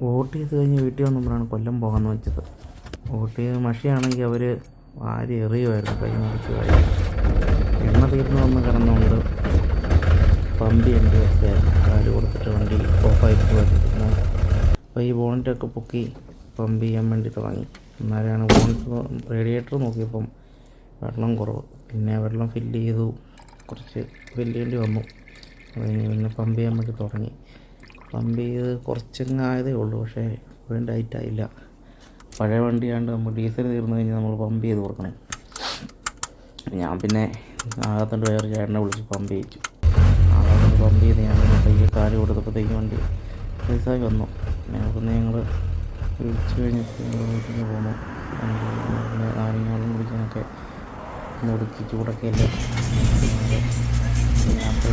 Vote ചെയ്ത് കഴിഞ്ഞ് വീട്ടിൽ വന്നപ്പോഴാണ് കൊല്ലം പോകാമെന്ന് വെച്ചത്. വോട്ട് ചെയ്ത് മഷിയാണെങ്കിൽ അവർ വാരി എറിയുമായിരുന്നു, കൈ മുറിച്ച് വാരി. എണ്ണ തീർന്നു വന്ന് കിടന്നുകൊണ്ട് പമ്പി എൻ്റെ വെച്ചായിരുന്നു, കാല് കൊടുത്തിട്ട് വണ്ടി ഓഫായിട്ട് വരുന്നു. അപ്പോൾ ഈ ബോണറ്റൊക്കെ പൊക്കി പമ്പ് ചെയ്യാൻ വേണ്ടി തുടങ്ങി. എന്നാലാണ് റേഡിയേറ്റർ നോക്കിയപ്പം വെള്ളം കുറവ്. പിന്നെ വെള്ളം ഫില്ല് ചെയ്തു, കുറച്ച് ഫില്ല് ചെയ്യേണ്ടി വന്നു. അത് കഴിഞ്ഞ് പിന്നെ പമ്പ് ചെയ്യാൻ വേണ്ടി തുടങ്ങി. പമ്പ് ചെയ്ത് കുറച്ചങ്ങായതേ ഉള്ളൂ, പക്ഷേ ഇപ്പോഴും ടൈറ്റായില്ല. പഴയ വണ്ടിയാണ്ട് നമ്മൾ ഡീസൽ തീർന്നു കഴിഞ്ഞാൽ നമ്മൾ പമ്പ് ചെയ്ത് കൊടുക്കണം. ഞാൻ പിന്നെ ആകത്തോണ്ട് വേറെ ചേട്ടനെ വിളിച്ച് പമ്പ് ചെയ്യിച്ചു. ആകത്തോണ്ട് പമ്പ് ചെയ്ത് ഞാൻ പിന്നെ പയ്യെ കാല് കൊടുത്തപ്പോഴത്തേക്ക് വണ്ടി റിലീസായി വന്നു. പിന്നെ അവിടുന്ന് ഞങ്ങൾ വിളിച്ച് കഴിഞ്ഞപ്പോൾ ഞങ്ങൾ വീട്ടിൽ പോന്നു. പിന്നെ നാരങ്ങ വെള്ളം കുടിക്കാനൊക്കെ ഒടുക്കി ചൂടൊക്കെ അല്ലേ യാത്ര